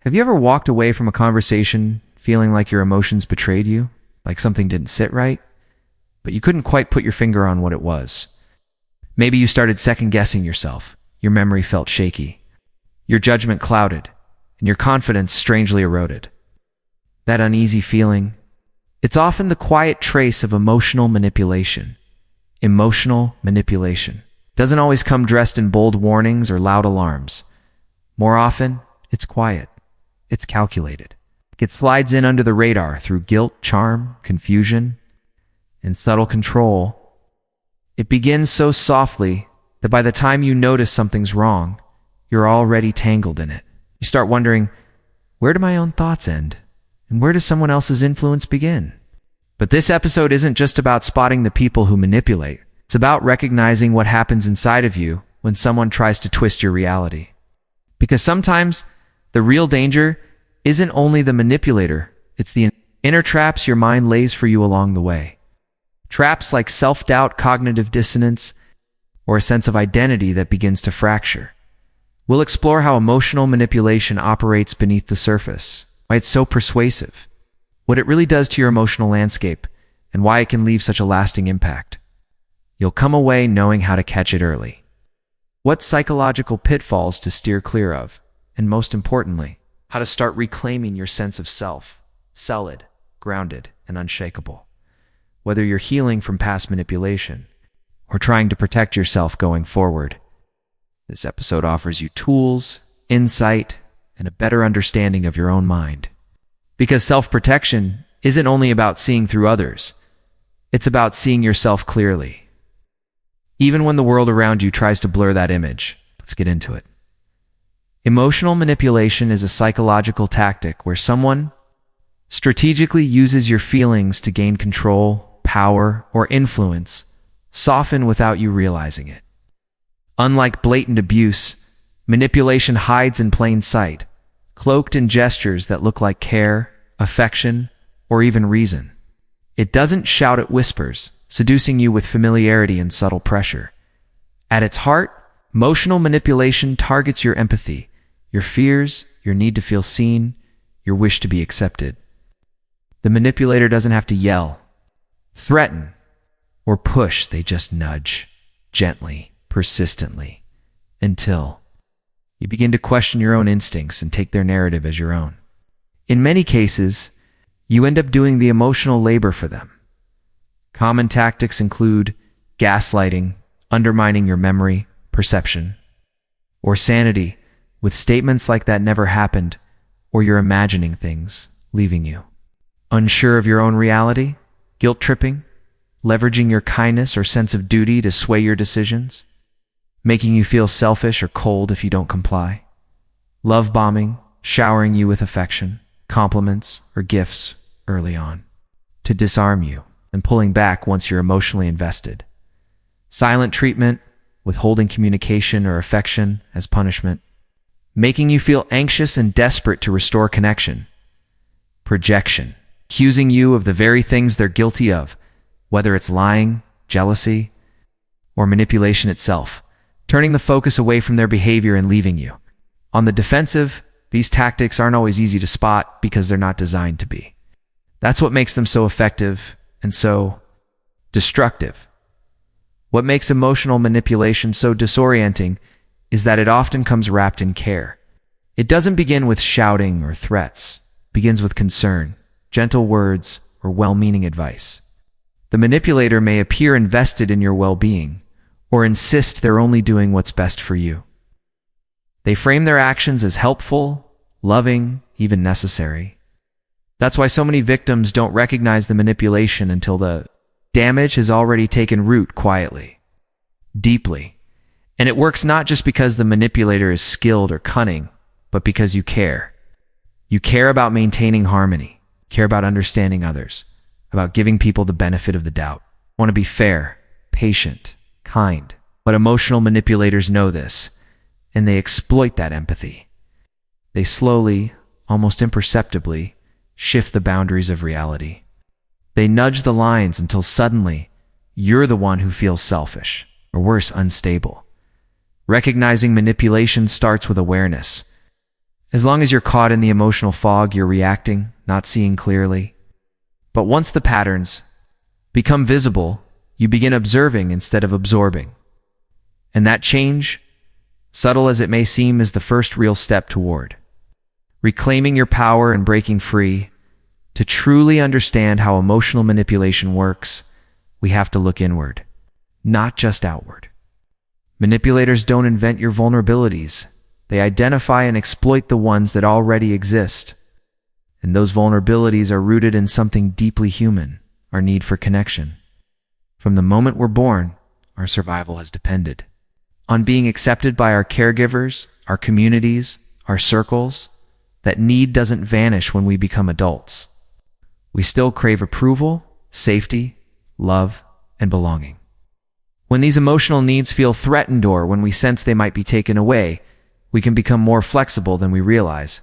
Have you ever walked away from a conversation feeling like your emotions betrayed you, like something didn't sit right, but you couldn't quite put your finger on what it was? Maybe you started second-guessing yourself, your memory felt shaky, your judgment clouded, and your confidence strangely eroded. That uneasy feeling, it's often the quiet trace of emotional manipulation. Emotional manipulation doesn't always come dressed in bold warnings or loud alarms. More often, it's quiet. It's calculated. It slides in under the radar through guilt, charm, confusion, and subtle control. It begins so softly that by the time you notice something's wrong, you're already tangled in it. You start wondering, where do my own thoughts end? And where does someone else's influence begin? But this episode isn't just about spotting the people who manipulate. It's about recognizing what happens inside of you when someone tries to twist your reality. Because sometimes the real danger isn't only the manipulator, it's the inner traps your mind lays for you along the way. Traps like self-doubt, cognitive dissonance, or a sense of identity that begins to fracture. We'll explore how emotional manipulation operates beneath the surface, why it's so persuasive, what it really does to your emotional landscape, and why it can leave such a lasting impact. You'll come away knowing how to catch it early, what psychological pitfalls to steer clear of, and most importantly, how to start reclaiming your sense of self, solid, grounded, and unshakable. Whether you're healing from past manipulation or trying to protect yourself going forward, this episode offers you tools, insight, and a better understanding of your own mind. Because self-protection isn't only about seeing through others, it's about seeing yourself clearly. Even when the world around you tries to blur that image, let's get into it. Emotional manipulation is a psychological tactic where someone strategically uses your feelings to gain control, power, or influence, often without you realizing it. Unlike blatant abuse, manipulation hides in plain sight, cloaked in gestures that look like care, affection, or even reason. It doesn't shout at whispers, seducing you with familiarity and subtle pressure. At its heart, emotional manipulation targets your empathy, your fears, your need to feel seen, your wish to be accepted. The manipulator doesn't have to yell, threaten, or push. They just nudge, gently, persistently, until you begin to question your own instincts and take their narrative as your own. In many cases, you end up doing the emotional labor for them. Common tactics include gaslighting, undermining your memory, perception, or sanity, with statements like that never happened, or you're imagining things, leaving you unsure of your own reality, guilt-tripping, leveraging your kindness or sense of duty to sway your decisions, making you feel selfish or cold if you don't comply, love-bombing, showering you with affection, compliments, or gifts early on, to disarm you, and pulling back once you're emotionally invested. Silent treatment, withholding communication or affection as punishment, making you feel anxious and desperate to restore connection. Projection, accusing you of the very things they're guilty of, whether it's lying, jealousy, or manipulation itself, turning the focus away from their behavior and leaving you on the defensive. These tactics aren't always easy to spot because they're not designed to be. That's what makes them so effective and so destructive. What makes emotional manipulation so disorienting is that it often comes wrapped in care. It doesn't begin with shouting or threats. It begins with concern, gentle words, or well-meaning advice. The manipulator may appear invested in your well-being or insist they're only doing what's best for you. They frame their actions as helpful, loving, even necessary. That's why so many victims don't recognize the manipulation until the damage has already taken root quietly, deeply. And it works not just because the manipulator is skilled or cunning, but because you care. You care about maintaining harmony, care about understanding others, about giving people the benefit of the doubt. Want to be fair, patient, kind. But emotional manipulators know this, and they exploit that empathy. They slowly, almost imperceptibly, shift the boundaries of reality. They nudge the lines until suddenly, you're the one who feels selfish, or worse, unstable. Recognizing manipulation starts with awareness. As long as you're caught in the emotional fog, you're reacting, not seeing clearly. But once the patterns become visible, you begin observing instead of absorbing. And that change, subtle as it may seem, is the first real step toward reclaiming your power and breaking free. To truly understand how emotional manipulation works, we have to look inward, not just outward. Manipulators don't invent your vulnerabilities. They identify and exploit the ones that already exist. And those vulnerabilities are rooted in something deeply human, our need for connection. From the moment we're born, our survival has depended on being accepted by our caregivers, our communities, our circles. That need doesn't vanish when we become adults. We still crave approval, safety, love, and belonging. When these emotional needs feel threatened or when we sense they might be taken away, we can become more flexible than we realize.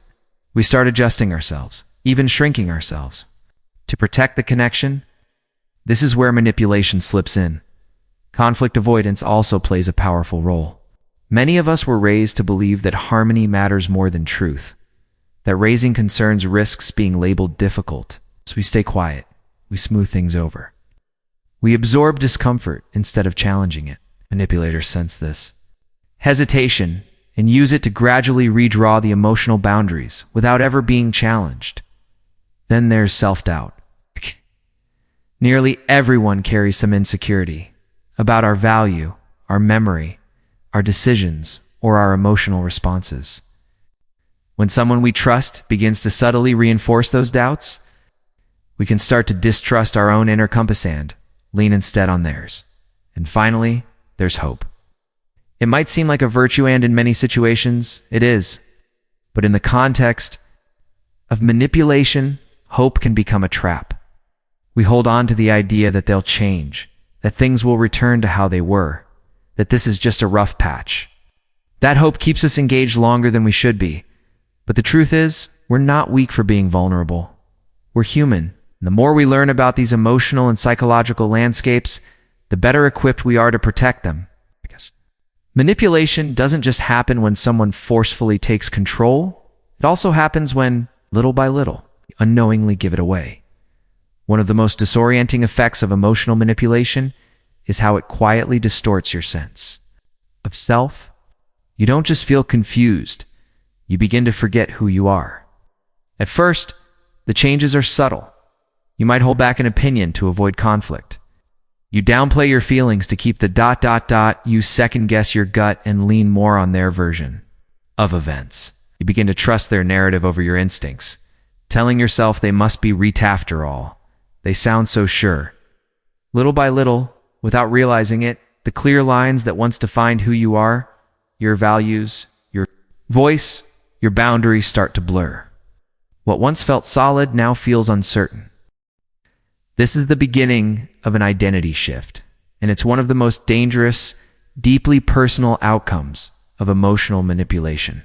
We start adjusting ourselves, even shrinking ourselves, to protect the connection. This is where manipulation slips in. Conflict avoidance also plays a powerful role. Many of us were raised to believe that harmony matters more than truth, that raising concerns risks being labeled difficult. So we stay quiet, we smooth things over. We absorb discomfort instead of challenging it. Manipulators sense this hesitation and use it to gradually redraw the emotional boundaries without ever being challenged. Then there's self-doubt. Nearly everyone carries some insecurity about our value, our memory, our decisions, or our emotional responses. When someone we trust begins to subtly reinforce those doubts, we can start to distrust our own inner compass and lean instead on theirs. And finally, there's hope. It might seem like a virtue, and in many situations, it is. But in the context of manipulation, hope can become a trap. We hold on to the idea that they'll change, that things will return to how they were, that this is just a rough patch. That hope keeps us engaged longer than we should be. But the truth is, we're not weak for being vulnerable. We're human. And the more we learn about these emotional and psychological landscapes, the better equipped we are to protect them. Manipulation doesn't just happen when someone forcefully takes control. It also happens when, little by little, we unknowingly give it away. One of the most disorienting effects of emotional manipulation is how it quietly distorts your sense of self. You don't just feel confused, you begin to forget who you are. At first, the changes are subtle. You might hold back an opinion to avoid conflict. You downplay your feelings to keep the ... You second-guess your gut and lean more on their version of events. You begin to trust their narrative over your instincts, telling yourself they must be right after all. They sound so sure. Little by little, without realizing it, the clear lines that once defined who you are, your values, your voice, your boundaries start to blur. What once felt solid now feels uncertain. This is the beginning of an identity shift, and it's one of the most dangerous, deeply personal outcomes of emotional manipulation.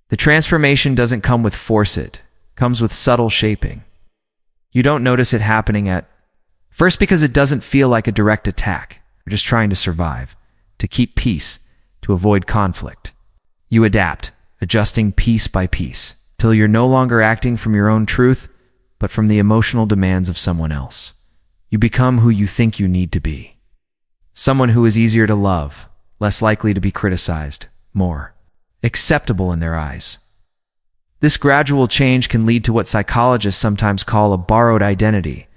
The transformation doesn't come with force, it comes with subtle shaping. You don't notice it happening at first because it doesn't feel like a direct attack. You're just trying to survive, to keep peace, to avoid conflict. You adapt, adjusting piece by piece, till you're no longer acting from your own truth, but from the emotional demands of someone else. You become who you think you need to be. Someone who is easier to love, less likely to be criticized, more acceptable in their eyes. This gradual change can lead to what psychologists sometimes call a borrowed identity,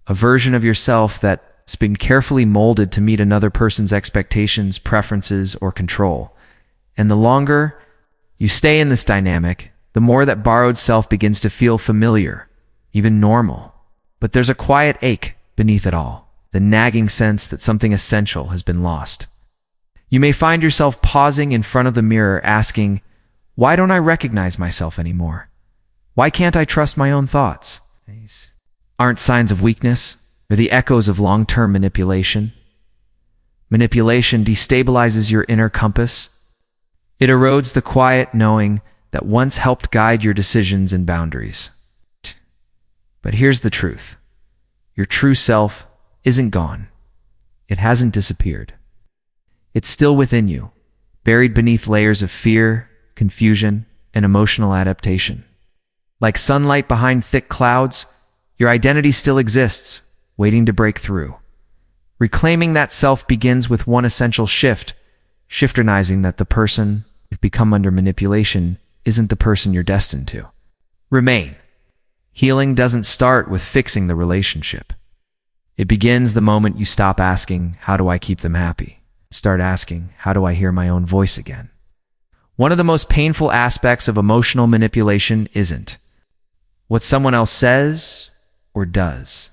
a version of yourself that's been carefully molded to meet another person's expectations, preferences, or control. And the longer you stay in this dynamic, the more that borrowed self begins to feel familiar, even normal. But there's a quiet ache beneath it all, the nagging sense that something essential has been lost. You may find yourself pausing in front of the mirror asking, why don't I recognize myself anymore? Why can't I trust my own thoughts? Aren't signs of weakness or the echoes of long-term manipulation? Manipulation destabilizes your inner compass. It erodes the quiet knowing that once helped guide your decisions and boundaries. But here's the truth. Your true self isn't gone. It hasn't disappeared. It's still within you, buried beneath layers of fear, confusion, and emotional adaptation. Like sunlight behind thick clouds, your identity still exists, waiting to break through. Reclaiming that self begins with one essential shift, shifternizing that the person you've become under manipulation isn't the person you're destined to remain. Healing doesn't start with fixing the relationship. It begins the moment you stop asking, "How do I keep them happy?" Start asking, "How do I hear my own voice again?" One of the most painful aspects of emotional manipulation isn't what someone else says or does.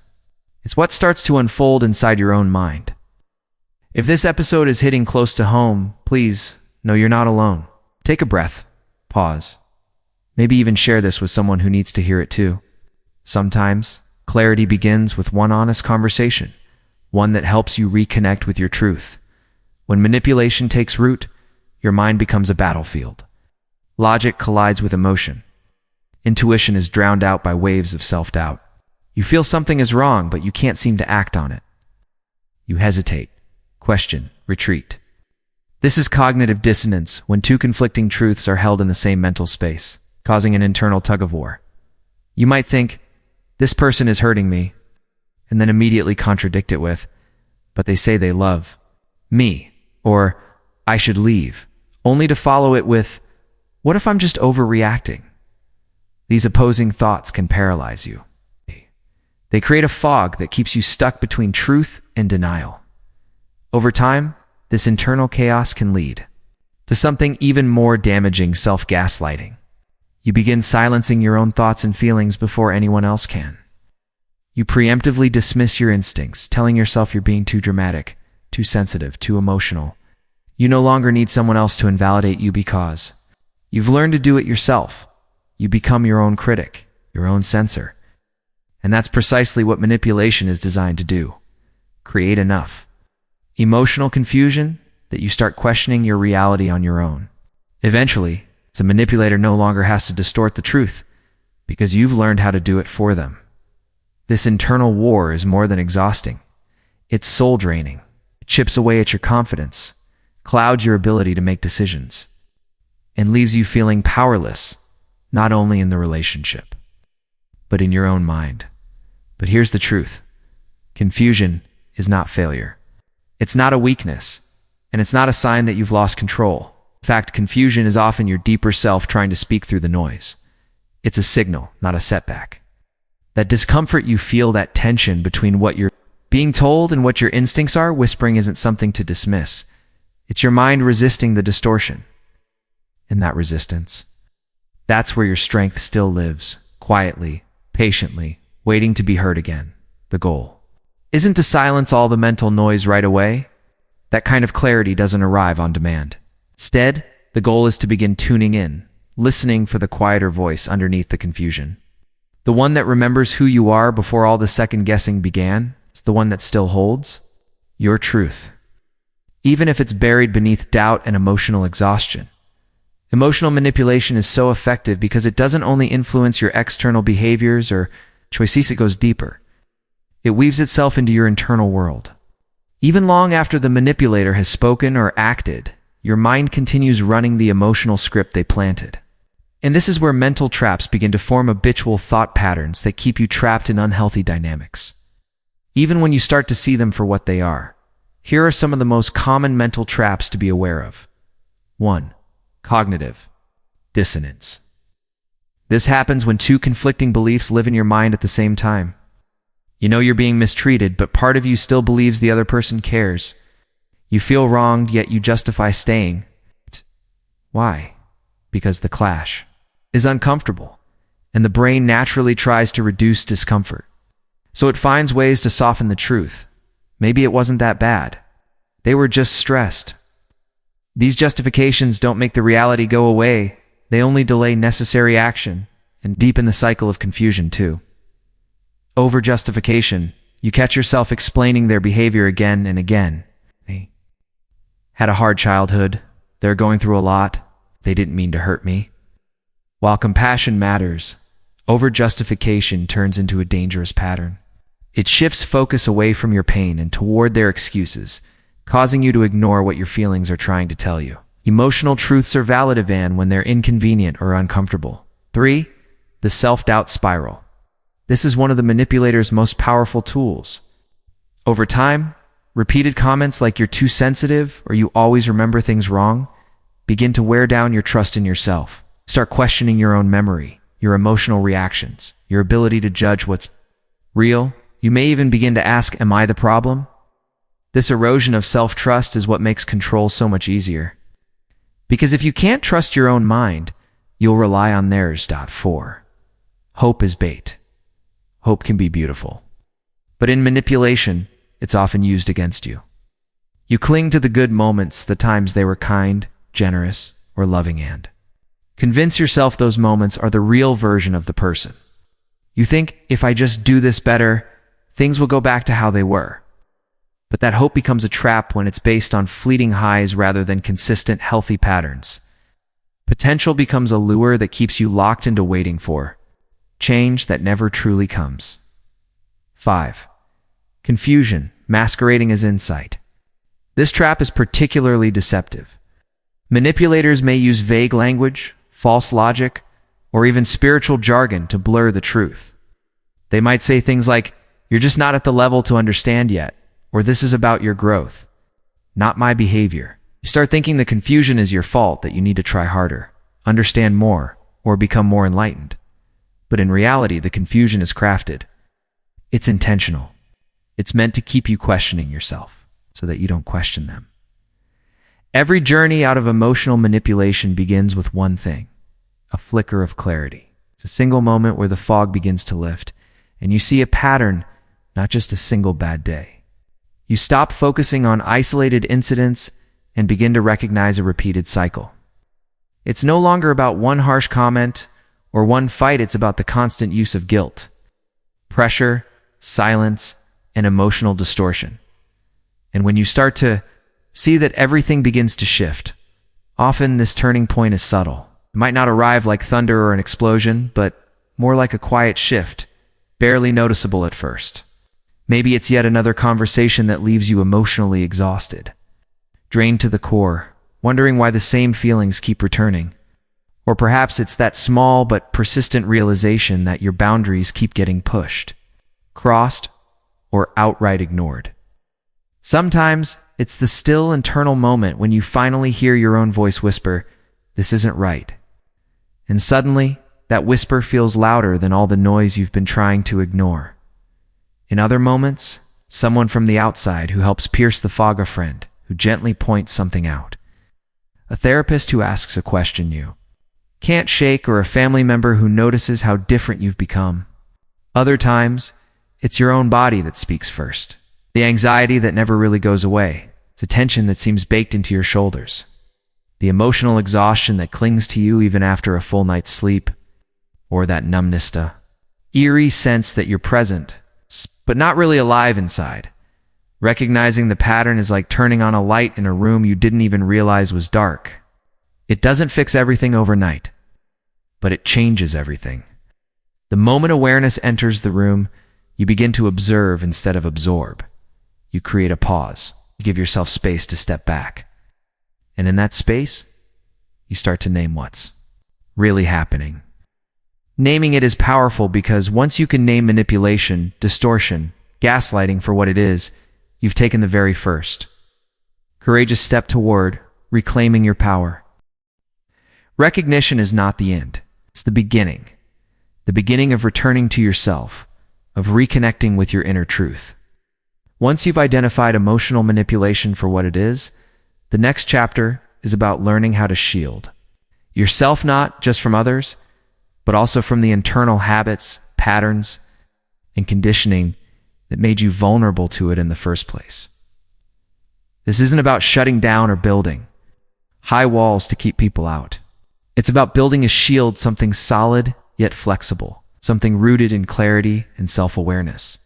It's what starts to unfold inside your own mind. If this episode is hitting close to home, please know you're not alone. Take a breath, pause, maybe even share this with someone who needs to hear it too. Sometimes, clarity begins with one honest conversation, one that helps you reconnect with your truth. When manipulation takes root, your mind becomes a battlefield. Logic collides with emotion. Intuition is drowned out by waves of self-doubt. You feel something is wrong, but you can't seem to act on it. You hesitate, question, retreat. This is cognitive dissonance when two conflicting truths are held in the same mental space, causing an internal tug-of-war. You might think, "This person is hurting me," and then immediately contradict it with, "But they say they love me," or "I should leave," only to follow it with, "What if I'm just overreacting?" These opposing thoughts can paralyze you. They create a fog that keeps you stuck between truth and denial. Over time, this internal chaos can lead to something even more damaging: self-gaslighting. You begin silencing your own thoughts and feelings before anyone else can. You preemptively dismiss your instincts, telling yourself you're being too dramatic, too sensitive, too emotional. You no longer need someone else to invalidate you because you've learned to do it yourself. You become your own critic, your own censor. And that's precisely what manipulation is designed to do: create enough emotional confusion that you start questioning your reality on your own. Eventually, the manipulator no longer has to distort the truth because you've learned how to do it for them. This internal war is more than exhausting. It's soul-draining. It chips away at your confidence, clouds your ability to make decisions, and leaves you feeling powerless, not only in the relationship, but in your own mind. But here's the truth: confusion is not failure. It's not a weakness, and it's not a sign that you've lost control. In fact, confusion is often your deeper self trying to speak through the noise. It's a signal, not a setback. That discomfort you feel, that tension between what you're being told and what your instincts are whispering, isn't something to dismiss. It's your mind resisting the distortion. And that resistance, that's where your strength still lives, quietly, patiently, waiting to be heard again. The goal isn't to silence all the mental noise right away. That kind of clarity doesn't arrive on demand. Instead, the goal is to begin tuning in, listening for the quieter voice underneath the confusion. The one that remembers who you are before all the second-guessing began. It's the one that still holds your truth, even if it's buried beneath doubt and emotional exhaustion. Emotional manipulation is so effective because it doesn't only influence your external behaviors or choices, it goes deeper. It weaves itself into your internal world. Even long after the manipulator has spoken or acted, your mind continues running the emotional script they planted. And this is where mental traps begin to form: habitual thought patterns that keep you trapped in unhealthy dynamics, even when you start to see them for what they are. Here are some of the most common mental traps to be aware of. 1. Cognitive dissonance. This happens when two conflicting beliefs live in your mind at the same time. You know you're being mistreated, but part of you still believes the other person cares. You feel wronged, yet you justify staying. Why? Because the clash is uncomfortable, and the brain naturally tries to reduce discomfort. So it finds ways to soften the truth. Maybe it wasn't that bad. They were just stressed. These justifications don't make the reality go away. They only delay necessary action and deepen the cycle of confusion too. Over-justification. You catch yourself explaining their behavior again and again. They had a hard childhood. They're going through a lot. They didn't mean to hurt me. While compassion matters, over-justification turns into a dangerous pattern. It shifts focus away from your pain and toward their excuses, causing you to ignore what your feelings are trying to tell you. Emotional truths are valid even when they're inconvenient or uncomfortable. 3. The self-doubt spiral. This is one of the manipulator's most powerful tools. Over time, repeated comments like "you're too sensitive" or "you always remember things wrong" begin to wear down your trust in yourself. Start questioning your own memory, your emotional reactions, your ability to judge what's real. You may even begin to ask, "Am I the problem?" This erosion of self-trust is what makes control so much easier. Because if you can't trust your own mind, you'll rely on theirs. 4. Hope is bait. Hope can be beautiful. But in manipulation, it's often used against you. You cling to the good moments, the times they were kind, generous, or loving, and convince yourself those moments are the real version of the person. You think, "If I just do this better, things will go back to how they were." But that hope becomes a trap when it's based on fleeting highs rather than consistent, healthy patterns. Potential becomes a lure that keeps you locked into waiting for change that never truly comes. 5. Confusion, masquerading as insight. This trap is particularly deceptive. Manipulators may use vague language, false logic, or even spiritual jargon to blur the truth. They might say things like, "You're just not at the level to understand yet," or "This is about your growth, not my behavior." You start thinking the confusion is your fault, that you need to try harder, understand more, or become more enlightened. But in reality, the confusion is crafted. It's intentional. It's meant to keep you questioning yourself so that you don't question them. Every journey out of emotional manipulation begins with one thing: a flicker of clarity. It's a single moment where the fog begins to lift, and you see a pattern, not just a single bad day. You stop focusing on isolated incidents and begin to recognize a repeated cycle. It's no longer about one harsh comment or one fight, it's about the constant use of guilt, pressure, silence, and emotional distortion. And when you start to see that everything begins to shift, often this turning point is subtle. It might not arrive like thunder or an explosion, but more like a quiet shift, barely noticeable at first. Maybe it's yet another conversation that leaves you emotionally exhausted, drained to the core, wondering why the same feelings keep returning. Or perhaps it's that small but persistent realization that your boundaries keep getting pushed, crossed, or outright ignored. Sometimes it's the still internal moment when you finally hear your own voice whisper, "This isn't right." And suddenly, that whisper feels louder than all the noise you've been trying to ignore. In other moments, someone from the outside who helps pierce the fog, a friend who gently points something out, a therapist who asks a question you can't shake, or a family member who notices how different you've become. Other times, it's your own body that speaks first. The anxiety that never really goes away. It's a tension that seems baked into your shoulders. The emotional exhaustion that clings to you even after a full night's sleep. Or that numbness, the eerie sense that you're present, but not really alive inside. Recognizing the pattern is like turning on a light in a room you didn't even realize was dark. It doesn't fix everything overnight, but it changes everything. The moment awareness enters the room, you begin to observe instead of absorb. You create a pause. You give yourself space to step back. And in that space, you start to name what's really happening. Naming it is powerful because once you can name manipulation, distortion, gaslighting for what it is, you've taken the very first courageous step toward reclaiming your power. Recognition is not the end. It's the beginning of returning to yourself, of reconnecting with your inner truth. Once you've identified emotional manipulation for what it is, the next chapter is about learning how to shield yourself, not just from others, but also from the internal habits, patterns, and conditioning that made you vulnerable to it in the first place. This isn't about shutting down or building high walls to keep people out. It's about building a shield, something solid yet flexible, something rooted in clarity and self-awareness.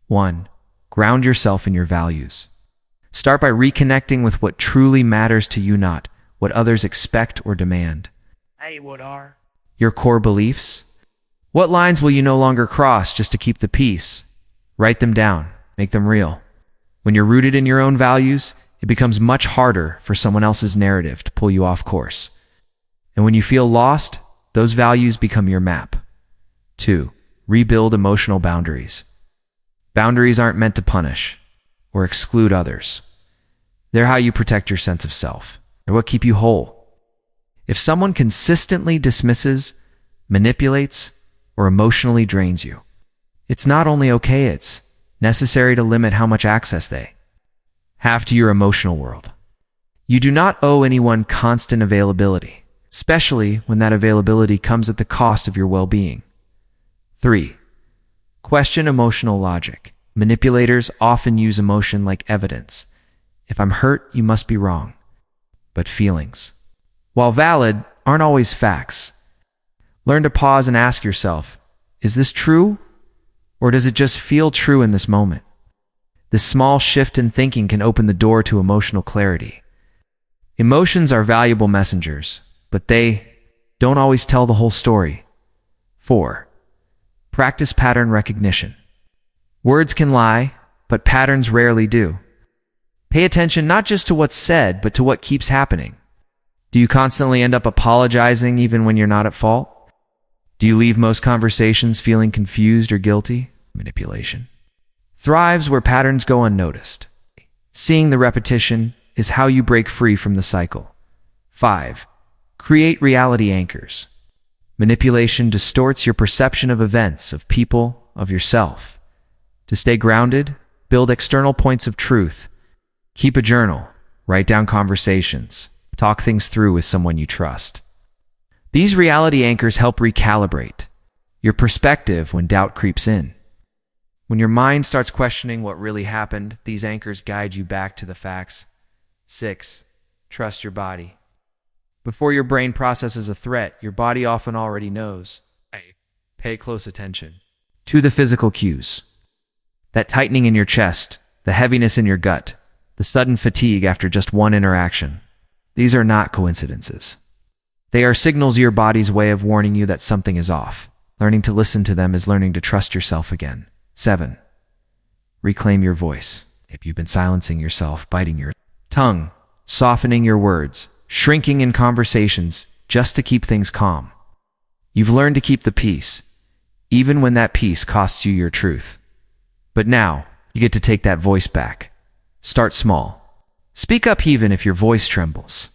1. Ground yourself in your values. Start by reconnecting with what truly matters to you, not what others expect or demand. Hey, what are? Your core beliefs. What lines will you no longer cross just to keep the peace? Write them down. Make them real. When you're rooted in your own values, it becomes much harder for someone else's narrative to pull you off course. And when you feel lost, those values become your map. 2. Rebuild emotional boundaries. Boundaries aren't meant to punish or exclude others. They're how you protect your sense of self. They're what keep you whole. If someone consistently dismisses, manipulates, or emotionally drains you, it's not only okay, it's necessary to limit how much access they have to your emotional world. You do not owe anyone constant availability, especially when that availability comes at the cost of your well-being. 3. Question emotional logic. Manipulators often use emotion like evidence. If I'm hurt, you must be wrong. But feelings, while valid, aren't always facts. Learn to pause and ask yourself, is this true? Or does it just feel true in this moment? This small shift in thinking can open the door to emotional clarity. Emotions are valuable messengers, but they don't always tell the whole story. 4. Practice pattern recognition. Words can lie, but patterns rarely do. Pay attention not just to what's said, but to what keeps happening. Do you constantly end up apologizing even when you're not at fault? Do you leave most conversations feeling confused or guilty? Manipulation thrives where patterns go unnoticed. Seeing the repetition is how you break free from the cycle. 5. Create reality anchors. Manipulation distorts your perception of events, of people, of yourself. To stay grounded, build external points of truth. Keep a journal, write down conversations, talk things through with someone you trust. These reality anchors help recalibrate your perspective when doubt creeps in. When your mind starts questioning what really happened, these anchors guide you back to the facts. 6. Trust your body. Before your brain processes a threat, your body often already knows. Pay close attention to the physical cues. That tightening in your chest, the heaviness in your gut, the sudden fatigue after just one interaction. These are not coincidences. They are signals, your body's way of warning you that something is off. Learning to listen to them is learning to trust yourself again. 7. Reclaim your voice. If you've been silencing yourself, biting your tongue, softening your words, shrinking in conversations just to keep things calm, you've learned to keep the peace, even when that peace costs you your truth. But now, you get to take that voice back. Start small. Speak up even if your voice trembles.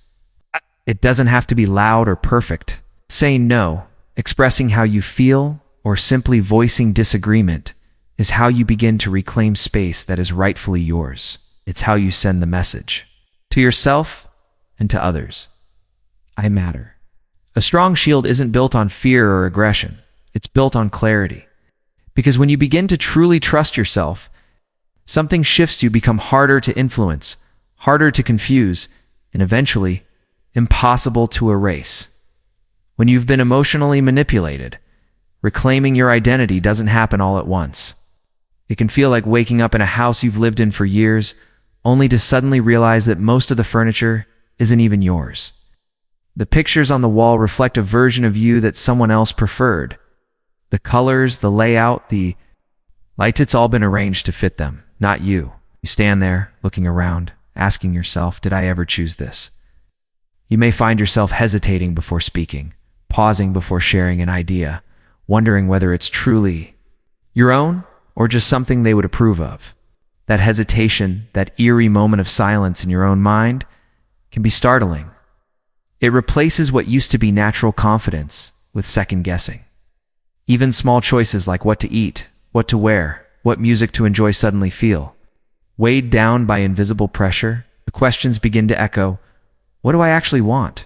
It doesn't have to be loud or perfect. Saying no, expressing how you feel, or simply voicing disagreement is how you begin to reclaim space that is rightfully yours. It's how you send the message to yourself and to others. I matter. A strong shield isn't built on fear or aggression. It's built on clarity. Because when you begin to truly trust yourself, something shifts. You become harder to influence, harder to confuse, and eventually impossible to erase. When you've been emotionally manipulated, reclaiming your identity doesn't happen all at once. It can feel like waking up in a house you've lived in for years, only to suddenly realize that most of the furniture isn't even yours. The pictures on the wall reflect a version of you that someone else preferred. The colors, the layout, the lights, it's all been arranged to fit them, not you. You stand there, looking around, asking yourself, did I ever choose this? You may find yourself hesitating before speaking, pausing before sharing an idea, wondering whether it's truly your own or just something they would approve of. That hesitation, that eerie moment of silence in your own mind, can be startling. It replaces what used to be natural confidence with second guessing. Even small choices like what to eat, what to wear, what music to enjoy suddenly feel weighed down by invisible pressure. The questions begin to echo, what do I actually want?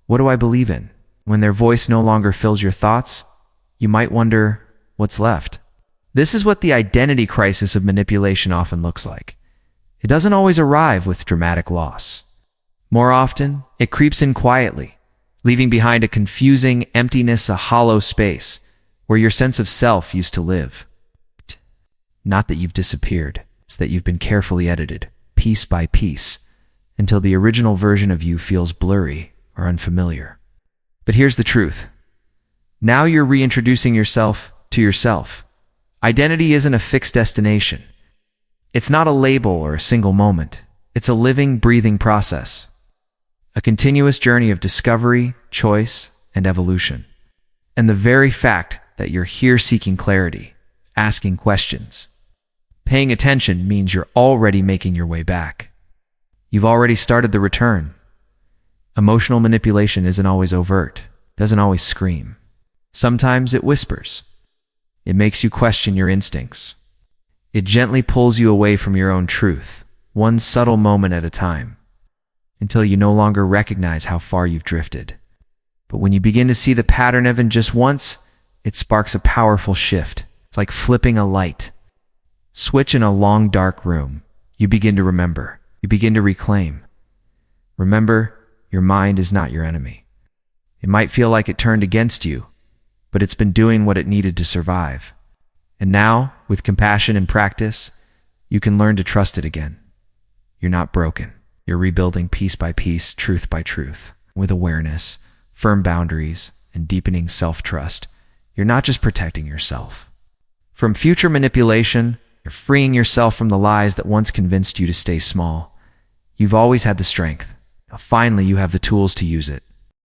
What do I believe in? When their voice no longer fills your thoughts, you might wonder what's left. This is what the identity crisis of manipulation often looks like. It doesn't always arrive with dramatic loss. More often, it creeps in quietly, leaving behind a confusing emptiness, a hollow space where your sense of self used to live. Not that you've disappeared, it's that you've been carefully edited, piece by piece, until the original version of you feels blurry or unfamiliar. But here's the truth. Now you're reintroducing yourself to yourself. Identity isn't a fixed destination. It's not a label or a single moment. It's a living, breathing process, a continuous journey of discovery, choice, and evolution. And the very fact that you're here seeking clarity, asking questions, paying attention means you're already making your way back. You've already started the return. Emotional manipulation isn't always overt, doesn't always scream. Sometimes it whispers. It makes you question your instincts. It gently pulls you away from your own truth, one subtle moment at a time, until you no longer recognize how far you've drifted. But when you begin to see the pattern even just once, it sparks a powerful shift. It's like flipping a light switch in a long, dark room. You begin to remember. You begin to reclaim. Remember, your mind is not your enemy. It might feel like it turned against you, but it's been doing what it needed to survive. And now, with compassion and practice, you can learn to trust it again. You're not broken. You're rebuilding piece by piece, truth by truth, with awareness, firm boundaries, and deepening self-trust. You're not just protecting yourself from future manipulation, you're freeing yourself from the lies that once convinced you to stay small. You've always had the strength. Now, finally, you have the tools to use it.